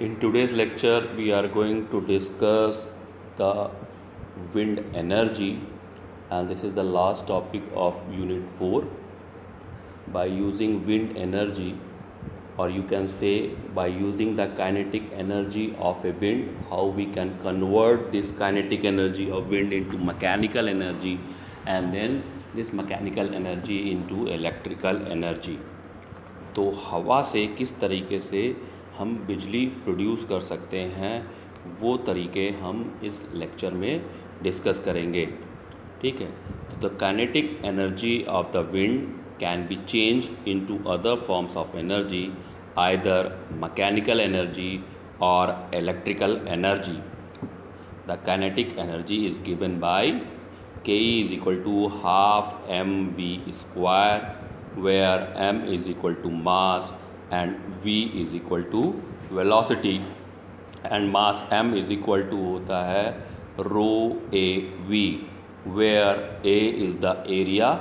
In today's lecture, we are going to discuss the wind energy, and this is the last topic of Unit 4. By using wind energy, or you can say by using the kinetic energy of a wind, how we can convert this kinetic energy of wind into mechanical energy, and then this mechanical energy into electrical energy. तो हवा से किस तरीके से हम बिजली produce कर सकते हैं, वो तरीके हम इस लेक्चर में डिस्कस करेंगे। ठीक है, तो the kinetic energy of the wind can be change into other forms of energy, either mechanical energy और electrical energy. The kinetic energy is given by Ke is equal to half mv square, where m is equal to mass and v is equal to velocity, and mass m is equal to होता है rho a v, where a is the area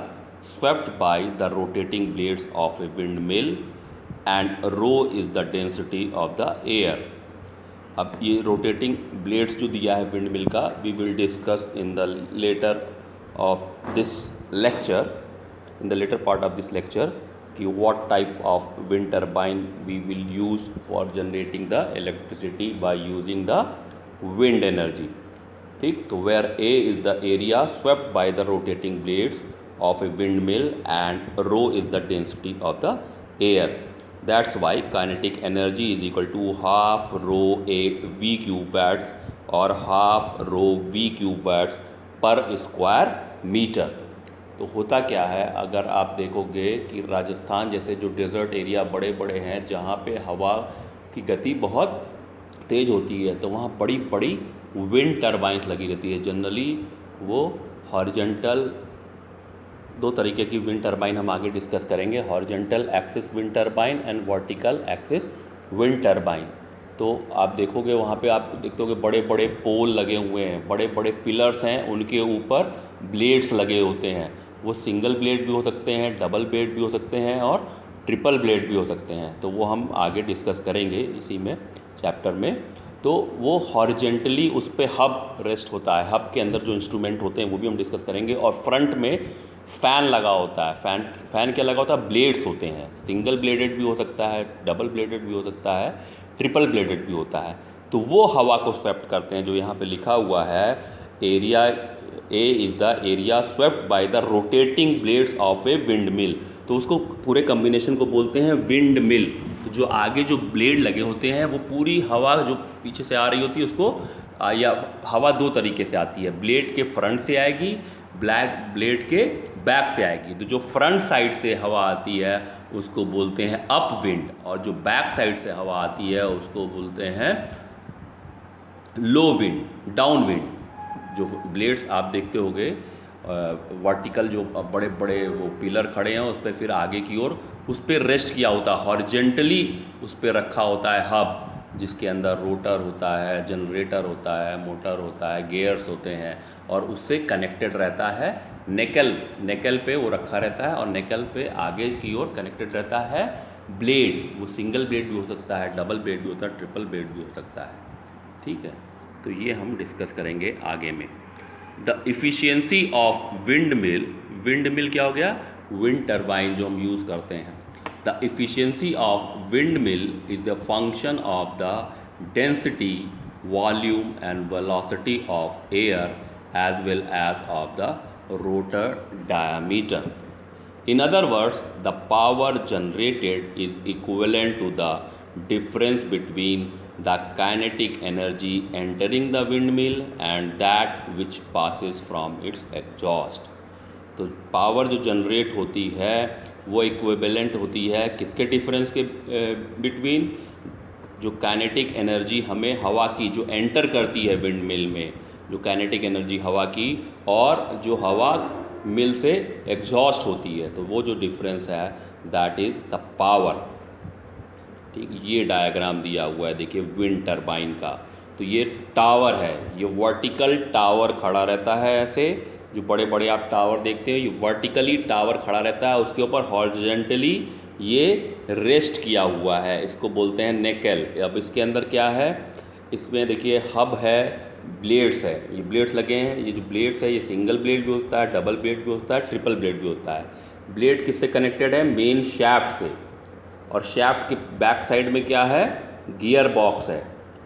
swept by the rotating blades of a windmill and rho is the density of the air. अब ये rotating blades जो दिया है wind mill का, we will discuss in the later of this lecture, in the later part of this lecture, कि what type of wind turbine we will use for generating the electricity by using the wind energy. ठीक, तो where A is the area swept by the rotating blades of a wind mill and rho is the density of the air. That's why kinetic energy is equal to half rho a v cube watts और half rho v cube watts पर square metre. तो होता क्या है, अगर आप देखोगे कि राजस्थान जैसे जो डेजर्ट एरिया बड़े बड़े हैं, जहाँ पे हवा की गति बहुत तेज़ होती है, तो वहाँ बड़ी बड़ी विंड टर्बाइंस लगी रहती है। जनरली वो हॉरिजॉन्टल, दो तरीके की विंड टर्बाइन हम आगे डिस्कस करेंगे, horizontal axis wind turbine and vertical axis wind turbine. तो आप देखोगे वहाँ पे आप देखोगे बड़े बड़े पोल लगे हुए हैं, बड़े बड़े पिलर्स हैं, उनके ऊपर ब्लेड्स लगे होते हैं। वो सिंगल ब्लेड भी हो सकते हैं, डबल ब्लेड भी हो सकते हैं और ट्रिपल ब्लेड भी हो सकते हैं। तो वो हम आगे डिस्कस करेंगे इसी में चैप्टर में। तो वो हॉरिजेंटली उस पर हब रेस्ट होता है, हब के अंदर जो इंस्ट्रूमेंट होते हैं वो भी हम डिस्कस करेंगे। और फ्रंट में फ़ैन लगा होता है। फ़ैन क्या लगा होता है, ब्लेड्स होते हैं, सिंगल ब्लेडेड भी हो सकता है, डबल ब्लेडेड भी हो सकता है, ट्रिपल ब्लेडेड भी होता है। तो वो हवा को स्वेप्ट करते हैं, जो यहाँ पे लिखा हुआ है area A is the area swept by the rotating blades of a wind मिल। तो उसको पूरे कम्बिनेशन को बोलते हैं विंड मिल। तो जो आगे जो ब्लेड लगे होते हैं, वो पूरी हवा जो पीछे से आ रही होती है उसको या हवा दो तरीके से आती है, ब्लेड के फ्रंट से आएगी, ब्लेड के बैक से आएगी। तो जो फ्रंट साइड से हवा आती है उसको बोलते हैं अप विंड, और जो बैक साइड से हवा आती है उसको बोलते हैं लो विंड, डाउन विंड। जो ब्लेड्स आप देखते होंगे वर्टिकल जो बड़े बड़े वो पिलर खड़े हैं, उस पर फिर आगे की ओर उस पर रेस्ट किया होता है, हॉरिजेंटली उस पर रखा होता है हब, जिसके अंदर रोटर होता है, जनरेटर होता है, मोटर होता है, गियर्स होते हैं, और उससे कनेक्टेड रहता है नेकल पे वो रखा रहता है, और नेकल पे आगे की ओर कनेक्टेड रहता है ब्लेड। वो सिंगल ब्लेड भी हो सकता है, डबल ब्लेड भी होता है, ट्रिपल ब्लेड भी हो सकता है। ठीक है, तो ये हम डिस्कस करेंगे आगे में। The efficiency of wind mill क्या हो गया, विंड टर्बाइन जो हम यूज़ करते हैं। The efficiency of wind mill is a function of the density, volume and velocity of air as well as of the rotor diameter. In other words, the power generated is equivalent to the difference between the kinetic energy entering the windmill and that which passes from its exhaust. तो power जो generate होती है वो equivalent होती है किसके difference के between, जो काइनेटिक एनर्जी हमें हवा की जो एंटर करती है विंड मिल में, जो काइनेटिक एनर्जी हवा की, और जो हवा मिल से एग्जॉस्ट होती है, तो वो जो डिफरेंस है दैट इज़ द पावर। ठीक, ये डायग्राम दिया हुआ है, देखिए विंड टर्बाइन का। तो ये टावर है, ये वर्टिकल टावर खड़ा रहता है ऐसे, जो बड़े बड़े आप टावर देखते हो, ये वर्टिकली टावर खड़ा रहता है, उसके ऊपर हॉरिजॉन्टली ये रेस्ट किया हुआ है, इसको बोलते हैं नेकेल। अब इसके अंदर क्या है, इसमें देखिए हब है, ब्लेड्स है, ये ब्लेड्स लगे हैं। ये जो ब्लेड्स है ये सिंगल ब्लेड भी होता है, डबल ब्लेड भी होता है, ट्रिपल ब्लेड भी होता है। ब्लेड किससे कनेक्टेड है, मेन शाफ्ट से, और शाफ्ट के बैक साइड में क्या है, गियर बॉक्स है,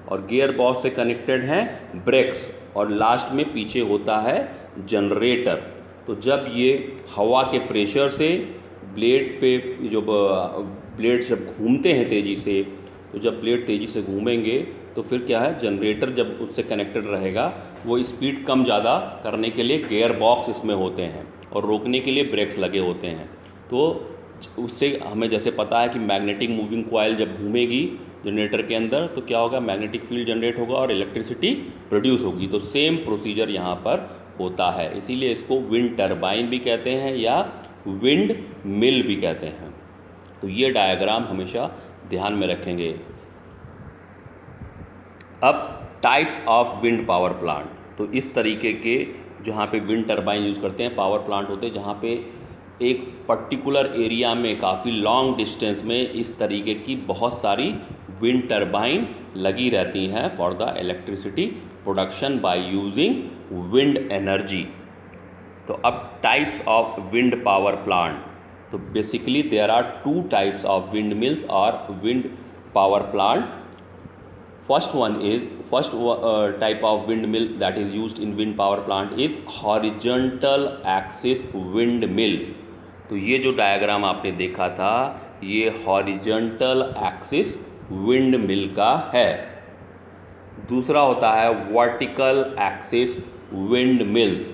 और गियर बॉक्स से कनेक्टेड हैं ब्रेक्स, और लास्ट में पीछे होता है जनरेटर। तो जब ये हवा के प्रेशर से ब्लेड पे जो ब्लेड जब घूमते हैं तेज़ी से, तो जब ब्लेड तेज़ी से घूमेंगे तो फिर क्या है, जनरेटर जब उससे कनेक्टेड रहेगा वो स्पीड कम ज़्यादा करने के लिए गियर बॉक्स इसमें होते हैं, और रोकने के लिए ब्रेक्स लगे होते हैं। तो उससे हमें जैसे पता है कि मैग्नेटिक मूविंग कॉइल जब घूमेगी जनरेटर के अंदर तो क्या होगा, मैग्नेटिक फील्ड जनरेट होगा और इलेक्ट्रिसिटी प्रोड्यूस होगी। तो सेम प्रोसीजर यहाँ पर होता है, इसीलिए इसको विंड टरबाइन भी कहते हैं या विंड मिल भी कहते हैं। तो ये डायग्राम हमेशा ध्यान में रखेंगे। अब types of wind power plant, तो इस तरीके के जहाँ पे विंड टरबाइन यूज़ करते हैं, पावर प्लांट होते हैं जहाँ पे एक पर्टिकुलर एरिया में काफ़ी लॉन्ग डिस्टेंस में इस तरीके की बहुत सारी विंड टरबाइन लगी रहती हैं for the electricity production by using wind energy. तो अब types of wind power plant, तो basically there are two types of wind mills और wind power plant. First type of windmill that is used in wind power plant is horizontal axis windmill। तो ये जो diagram आपने देखा था ये horizontal axis windmill का है। दूसरा होता है वर्टिकल एक्सिस विंडमिल्स।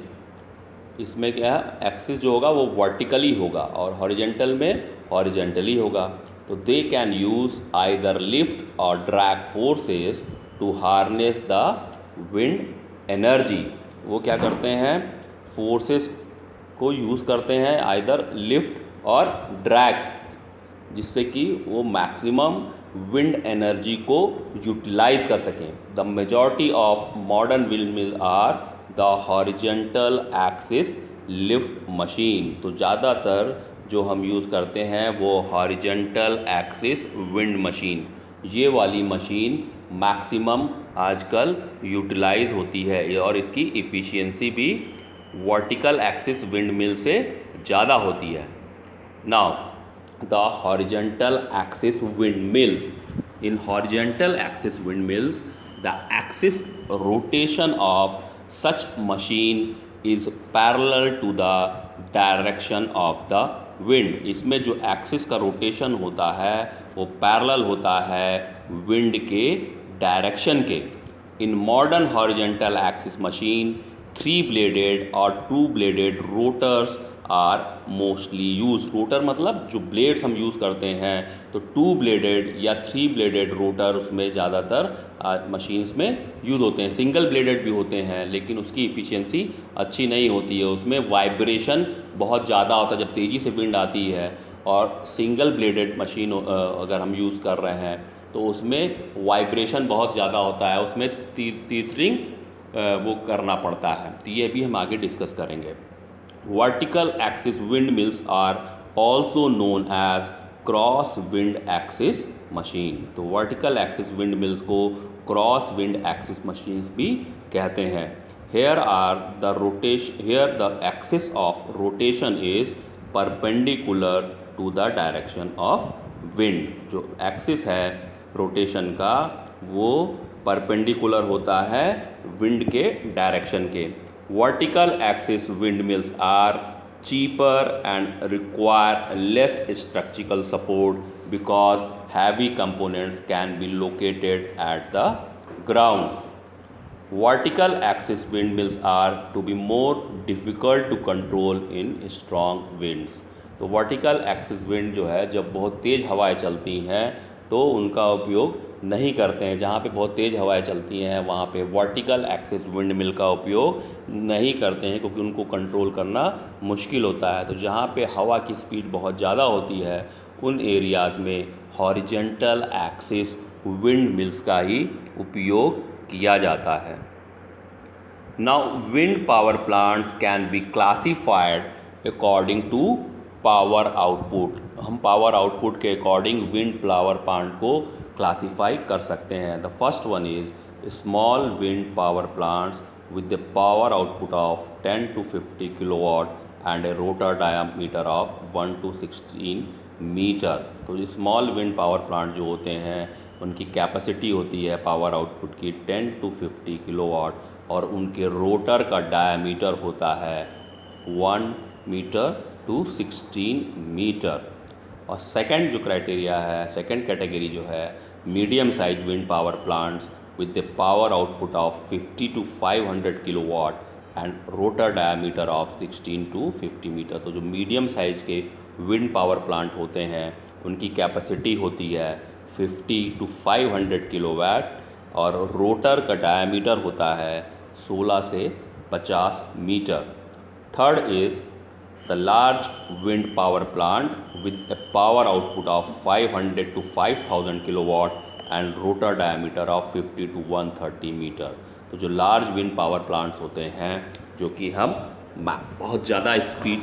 इसमें क्या है, एक्सिस जो होगा वो वर्टिकली होगा और हॉरिजॉन्टल में हॉरिजॉन्टली होगा। तो they can use either lift और drag forces to harness the wind energy. वो क्या करते हैं, फोर्सेस को यूज़ करते हैं आइदर लिफ्ट और ड्रैग, जिससे कि वो मैक्सिमम विंड एनर्जी को यूटिलाइज कर सकें। The majority of modern wind mill are the horizontal axis lift machine. तो ज़्यादातर जो हम यूज़ करते हैं वो हॉरिजॉन्टल एक्सिस विंड मशीन, ये वाली मशीन मैक्सिमम आजकल यूटिलाइज होती है और इसकी इफ़िशियंसी भी वर्टिकल एक्सिस विंड मिल से ज़्यादा होती है। Now the horizontal axis wind mills, in horizontal axis wind mills the axis rotation of such machine is parallel to the direction of the wind। इसमें जो एक्सिस का rotation होता है वो पैरेलल होता है विंड के डायरेक्शन के। In modern horizontal axis machine 3 bladed और 2 bladed rotors are mostly use. Rotor मतलब जो ब्लेड्स हम यूज़ करते हैं, तो 2 ब्लेडेड या 3 ब्लेडेड रोटर उसमें ज़्यादातर मशीन्स में यूज़ होते हैं। सिंगल ब्लेडेड भी होते हैं लेकिन उसकी इफ़िशियंसी अच्छी नहीं होती है, उसमें वाइब्रेशन बहुत ज़्यादा होता है जब तेज़ी से विंड आती है। और सिंगल ब्लेडेड मशीन अगर हम यूज़ कर रहे हैं तो उसमें वाइब्रेशन बहुत ज़्यादा होता है, उसमें टीथरिंग वो करना पड़ता है। तो ये भी हम आगे डिस्कस करेंगे। Vertical axis windmills are also known as cross wind axis machine. तो वर्टिकल एक्सिस विंड मिल्स को क्रॉस विंड एक्सिस मशीन्स भी कहते हैं। Here the axis of rotation is perpendicular to the direction of wind. जो axis है rotation का वो perpendicular होता है विंड के डायरेक्शन के। Vertical axis windmills are cheaper and require less structural support because heavy components can be located at the ground. Vertical axis windmills are to be more difficult to control in strong winds। तो vertical axis wind जो है जब बहुत तेज़ हवाएं चलती हैं तो उनका उपयोग नहीं करते हैं। जहाँ पे बहुत तेज़ हवाएं चलती हैं वहाँ पे वर्टिकल एक्सिस विंड मिल का उपयोग नहीं करते हैं क्योंकि उनको कंट्रोल करना मुश्किल होता है। तो जहाँ पे हवा की स्पीड बहुत ज़्यादा होती है उन एरियाज़ में हॉरिजॉन्टल एक्सिस विंड मिल्स का ही उपयोग किया जाता है। Now wind power plants can be classified according to power output, हम पावर आउटपुट के अकॉर्डिंग विंड पावर प्लांट को क्लासीफाई कर सकते हैं। The first one is small wind power plants with the power output of 10 to 50 kilowatt and a rotor diameter of 1 to 16 metre. तो ये small wind power plant जो होते हैं उनकी कैपेसिटी होती है पावर आउटपुट की 10 to 50 किलोवाट और उनके रोटर का डायमीटर होता है 1 मीटर to 16 मीटर। और सेकंड जो क्राइटेरिया है, सेकंड कैटेगरी जो है medium size wind power plants with the power output of 50 to 500 kilowatt and rotor diameter of 16 to 50 metre. तो जो मीडियम साइज़ के विंड पावर प्लांट होते हैं उनकी कैपेसिटी होती है 50 to 500 किलोवाट और रोटर का डायमीटर होता है 16 से 50 metre. Third is the large wind power plant with a power output of 500 to 5000 kilowatt and rotor diameter of 50 to 130 metre. तो जो लार्ज विंड पावर प्लांट्स होते हैं जो कि हम बहुत ज़्यादा स्पीड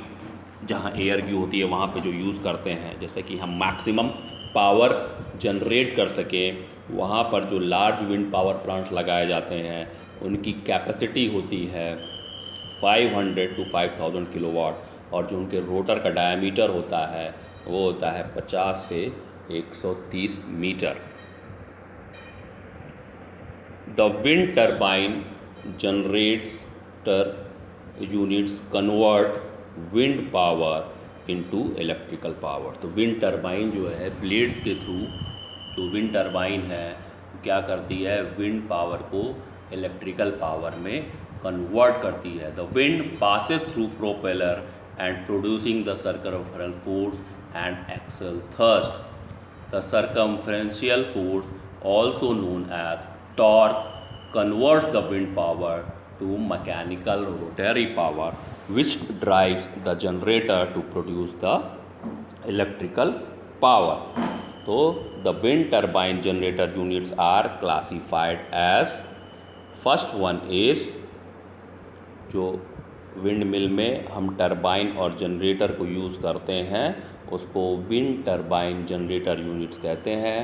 जहाँ एयर की होती है वहाँ पे जो यूज़ करते हैं, जैसे कि हम मैक्सिमम पावर जनरेट कर सकें, वहाँ पर जो लार्ज विंड पावर प्लांट्स लगाए जाते हैं उनकी कैपेसिटी होती है 500 to 5000 किलोवाट और जो उनके रोटर का डायमीटर होता है वो होता है 50 से 130 metre. The wind turbine generator units convert wind power into electrical power। तो विंड टरबाइन जो है ब्लेड्स के थ्रू, जो विंड टरबाइन है क्या करती है, विंड पावर को इलेक्ट्रिकल पावर में कन्वर्ट करती है। The wind passes through propeller and producing the circumferential force and axle thrust. The circumferential force also known as torque converts the wind power to mechanical rotary power which drives the generator to produce the electrical power। तो the wind turbine generator units are classified as, first one is जो wind mill में हम turbine और generator को use करते हैं उसको wind turbine generator units कहते हैं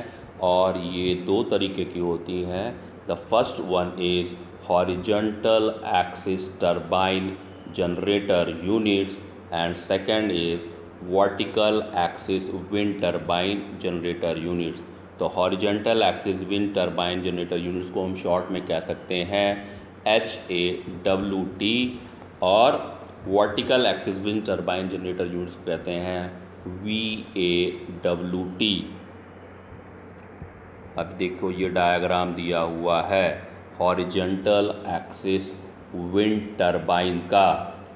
और ये दो तरीके की होती हैं। The first one is horizontal axis turbine generator units and second is vertical axis wind turbine generator units. तो horizontal axis wind turbine generator units को हम शॉर्ट में कह सकते हैं HAWT और vertical axis wind turbine generator units को कहते हैं VAWT। अब देखो ये डायग्राम दिया हुआ है हॉरिजॉन्टल एक्सिस विंड टरबाइन का।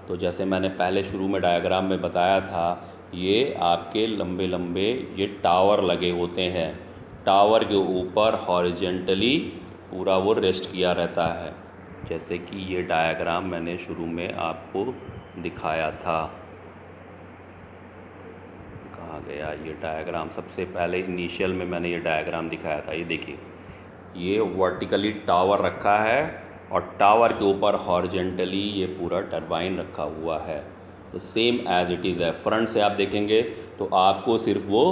तो जैसे मैंने पहले शुरू में डायग्राम में बताया था, ये आपके लंबे लंबे ये टावर लगे होते हैं, टावर के ऊपर हॉरिजॉन्टली पूरा वो रेस्ट किया रहता है, जैसे कि ये डायग्राम मैंने शुरू में आपको दिखाया था। कहाँ गया ये डायग्राम, सबसे पहले इनिशियल में मैंने ये डायग्राम दिखाया था। ये देखिए ये वर्टिकली टावर रखा है और टावर के ऊपर हॉरिजॉन्टली ये पूरा टरबाइन रखा हुआ है। तो सेम एज इट इज़ है। फ्रंट से आप देखेंगे तो आपको सिर्फ वो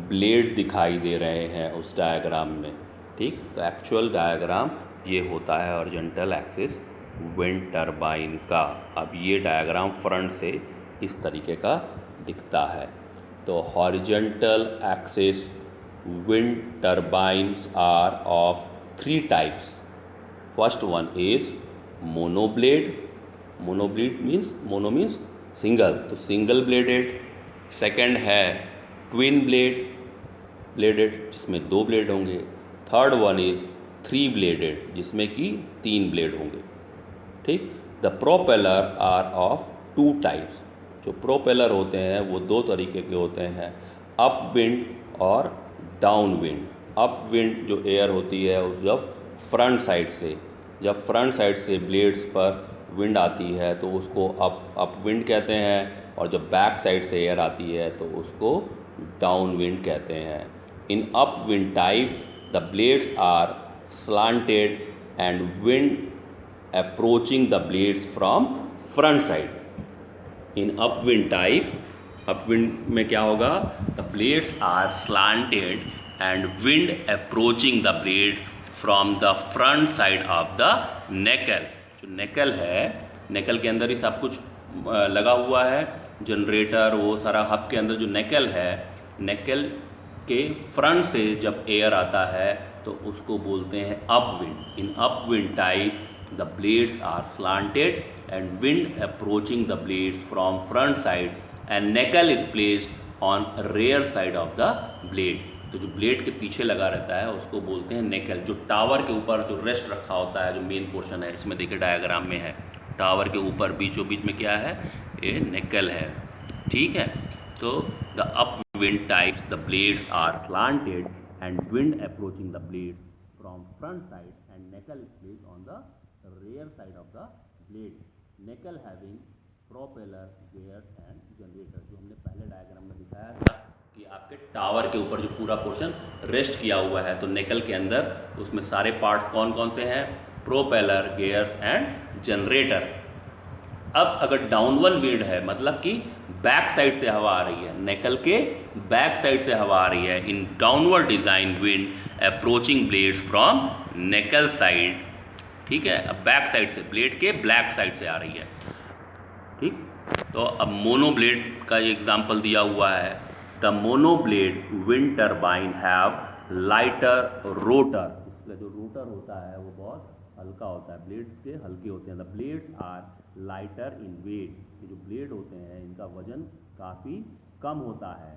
ब्लेड दिखाई दे रहे हैं उस डायग्राम में, ठीक। तो एक्चुअल डायग्राम ये होता है हॉरिजॉन्टल एक्सिस विंड टरबाइन का। अब ये डायग्राम फ्रंट से इस तरीके का दिखता है। तो horizontal axis wind turbines are of 3 types. First one is monoblade, monoblade means, mono means single, तो सिंगल ब्लेडेड। सेकंड है ट्विन ब्लेडेड जिसमें 2 ब्लेड होंगे। थर्ड वन इज़ 3 ब्लेडेड जिसमें कि 3 ब्लेड होंगे, ठीक। The propeller are of 2 types. जो propeller होते हैं वो 2 तरीके के होते हैं, अप विंड और डाउन विंड। अप विंड जो एयर होती है उस जब फ्रंट साइड से ब्लेड्स पर विंड आती है तो उसको अप विंड कहते हैं, और जब बैक साइड से एयर आती है तो उसको डाउन विंड कहते हैं। In up wind types the blades are slanted and wind approaching the blades from front side. In upwind type upwind में क्या होगा, the blades are slanted and wind approaching the blade from the front side of the nacelle. जो nacelle है, नेकल के अंदर ही सब कुछ लगा हुआ है, जनरेटर वो सारा हब के अंदर जो नेकल है, नेकल के फ्रंट से जब एयर आता है तो उसको बोलते हैं upwind. In upwind type the blades are slanted and wind approaching the blades from front side and knuckle is placed on rear side of the blade। तो जो ब्लेड के पीछे लगा रहता है उसको बोलते हैं नेकल। जो टावर के ऊपर जो रेस्ट रखा होता है, जो मेन पोर्शन है, इसमें देखिए डायग्राम में है, टावर के ऊपर बीचों बीच में क्या है, ये नेकल है, ठीक है। तो the up wind types the blades are slanted and wind approaching the blade from front side and nacelle is placed on the rear side of the blade, neckle having propeller, gears and generator। जो हमने पहले diagram में दिखाया था कि आपके tower के ऊपर जो पूरा पोर्शन रेस्ट किया हुआ है, तो नेकल के अंदर उसमें सारे पार्ट्स कौन कौन से हैं, प्रोपेलर, गेयर्स एंड जनरेटर। अब अगर डाउनवर्ड विंड है, मतलब कि बैक साइड से हवा आ रही है, नेकल के बैक साइड से हवा आ रही है, in downward design wind approaching blades from nacelle side, ठीक है। अब बैक साइड से, ब्लेड के ब्लैक साइड से आ रही है, ठीक। तो अब मोनो ब्लेड का ये एग्जांपल दिया हुआ है, the mono blade wind turbine have lighter rotor. इसका जो रोटर होता है वो बहुत हल्का होता है, ब्लेड्स के हल्के होते हैं। The blades are lighter in weight. ये जो ब्लेड होते हैं इनका वजन काफ़ी कम होता है।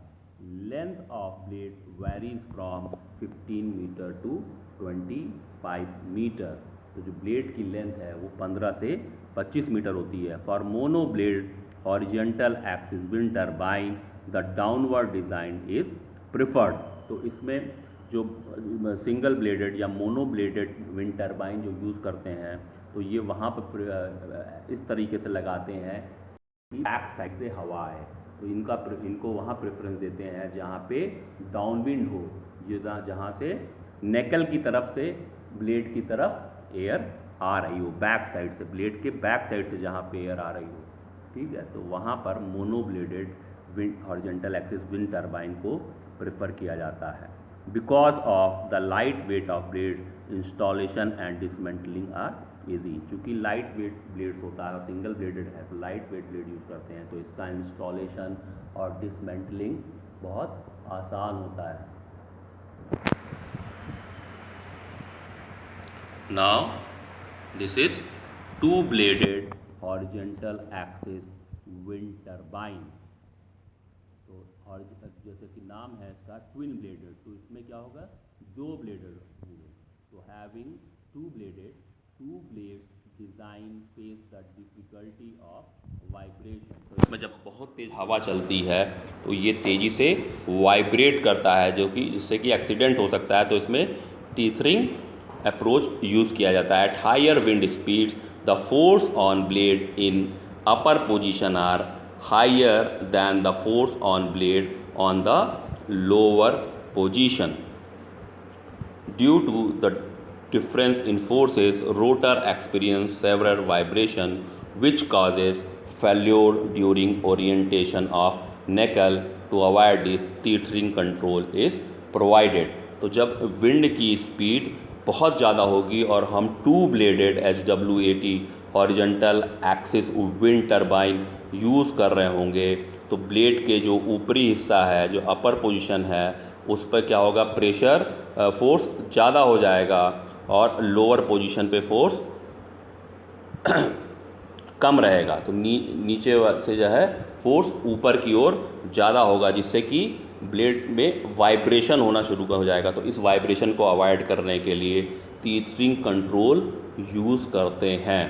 Length of blade varies from 15 metre to 25 metre. तो जो ब्लेड की लेंथ है वो 15 से 25 मीटर होती है। For mono blade horizontal axis wind turbine the downward design is preferred. तो इसमें जो सिंगल ब्लेडेड या मोनो ब्लेडेड विंड टरबाइन जो यूज़ करते हैं, तो ये वहाँ पर इस तरीके से लगाते हैं कि बैक साइड से हवा आए, तो इनको वहाँ प्रेफरेंस देते हैं जहाँ पे डाउन विंड हो, जहाँ से नेकल की तरफ से ब्लेड की तरफ एयर आ रही हो, बैक साइड से, ब्लेड के बैक साइड से जहाँ पे एयर आ रही हो, ठीक है। तो वहाँ पर mono bladed wind horizontal axis wind turbine को प्रेफर किया जाता है। Because of the light weight of blade installation and dismantling are easy. चूँकि लाइट वेट ब्लेड्स होता है और सिंगल ब्लेडेड है तो लाइट वेट ब्लेड यूज़ करते हैं, तो इसका इंस्टॉलेशन और डिसमेंटलिंग बहुत आसान होता है। Now this is two bladed horizontal axis wind turbine। तो जैसे कि नाम है इसका ट्विन ब्लेडेड, तो इसमें क्या होगा, दो ब्लेडेड होंगे। तो having two blades design face the difficulty of vibration. तो इसमें जब बहुत तेज हवा चलती है तो ये तेजी से वाइब्रेट करता है, जो कि जिससे कि एक्सीडेंट हो सकता है। तो इसमें टीथरिंग अप्रोच यूज़ किया जाता है। At higher wind speeds the force on blade in upper position are higher than the force on blade on the lower position. Due to the difference in forces, rotor experience several vibration which causes failure during orientation of knuckle. To avoid this, teethering control is provided। तो जब wind की speed बहुत ज़्यादा होगी और हम two bladed HWAT horizontal axis wind turbine use कर रहे होंगे, तो ब्लेड के जो ऊपरी हिस्सा है, जो अपर पोजीशन है, उस पर क्या होगा, प्रेशर फोर्स ज़्यादा हो जाएगा और लोअर पोजीशन पे फोर्स कम रहेगा। तो नीचे से जो है फोर्स ऊपर की ओर ज़्यादा होगा, जिससे कि ब्लेड में वाइब्रेशन होना शुरू हो जाएगा। तो इस वाइब्रेशन को अवॉइड करने के लिए टीथरिंग कंट्रोल यूज़ करते हैं।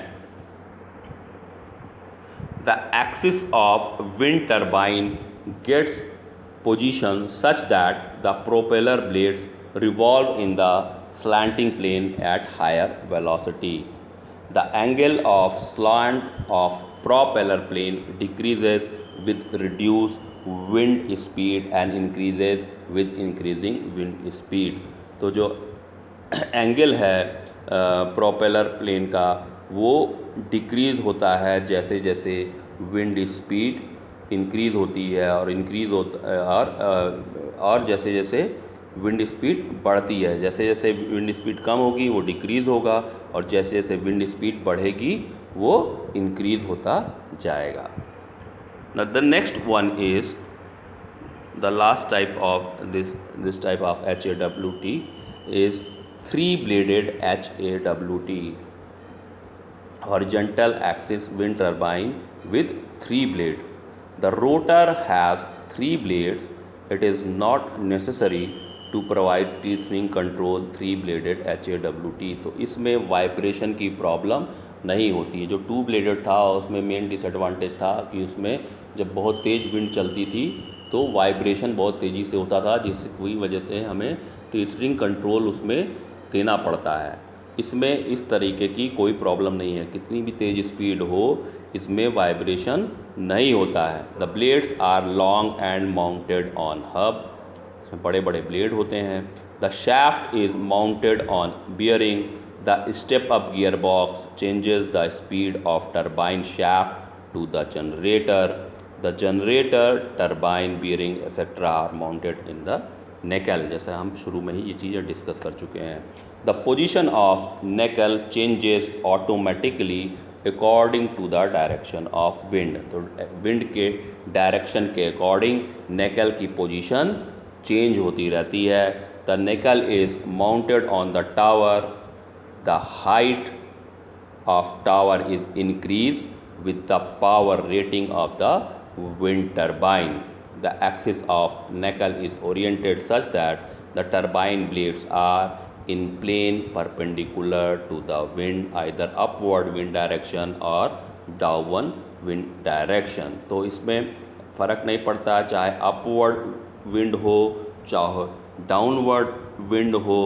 The axis of wind turbine gets position such that the propeller blades revolve in the slanting plane at higher velocity. The angle of slant of propeller plane decreases with reduced wind speed and increases with increasing wind speed। तो जो angle है propeller plane का, वो decrease होता है जैसे जैसे wind speed increase होती है और इंक्रीज़ होता और जैसे जैसे विंड स्पीड बढ़ती है, जैसे जैसे विंड स्पीड कम होगी वो डिक्रीज़ होगा, और जैसे जैसे विंड स्पीड बढ़ेगी वो इंक्रीज़ होता जाएगा. Now the next one is the last type of this type of HAWT is three-bladed HAWT, horizontal axis wind turbine with three blades. The rotor has three blades. It is not necessary to provide teething control three-bladed HAWT. तो इसमें vibration की problem नहीं होती है. जो to blooded था उसमें main disadvantage था कि उसमें जब बहुत तेज़ विंड चलती थी तो वाइब्रेशन बहुत तेज़ी से होता था, जिसकी वजह से हमें टीथरिंग कंट्रोल उसमें देना पड़ता है. इसमें इस तरीके की कोई प्रॉब्लम नहीं है, कितनी भी तेज़ स्पीड हो इसमें वाइब्रेशन नहीं होता है. The blades are long and mounted on hub, इसमें बड़े बड़े ब्लेड होते हैं. The shaft is mounted on bearing. The step up gear box changes the speed of turbine shaft to the generator. The generator, turbine, bearing etcetera are mounted in the nacelle. जैसे हम शुरू में ही ये चीज़ें discuss कर चुके हैं. The position of nacelle changes automatically according to the direction of wind. तो विंड के डायरेक्शन के अकॉर्डिंग नेकल की पोजीशन चेंज होती रहती है. The nacelle is mounted on the tower. The height of tower is increase with the power rating of the wind turbine. The axis of nacelle is oriented such that the turbine blades are in plane perpendicular to the wind, either upward wind direction or downward wind direction. तो इसमें फ़र्क नहीं पड़ता चाहे upward wind हो चाहे downward wind हो.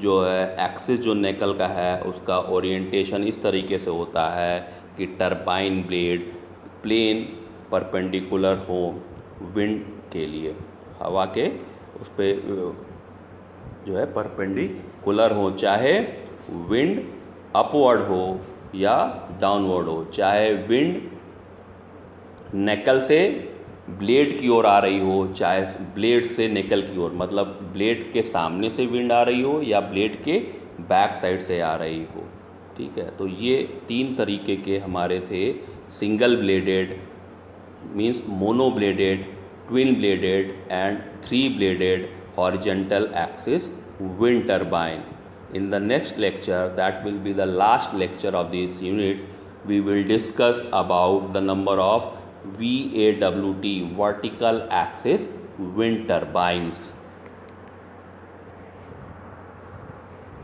जो है एक्सिस जो नेकल का है उसका ओरिएंटेशन इस तरीके से होता है कि टर्बाइन ब्लेड प्लेन परपेंडिकुलर हो विंड के लिए, हवा के उस पर जो है परपेंडिकुलर हो, चाहे विंड अपवर्ड हो या डाउनवर्ड हो, चाहे विंड नेकल से ब्लेड की ओर आ रही हो चाहे ब्लेड से नेकल की ओर, मतलब ब्लेड के सामने से विंड आ रही हो या ब्लेड के बैक साइड से आ रही हो. ठीक है, तो ये तीन तरीके के हमारे थे. Single blooded means mono blooded, twin blooded and three blooded horizontal axis wind turbine. In the next lecture, that will be the last lecture of this unit, we will discuss about the number of VAWT, vertical axis wind turbines.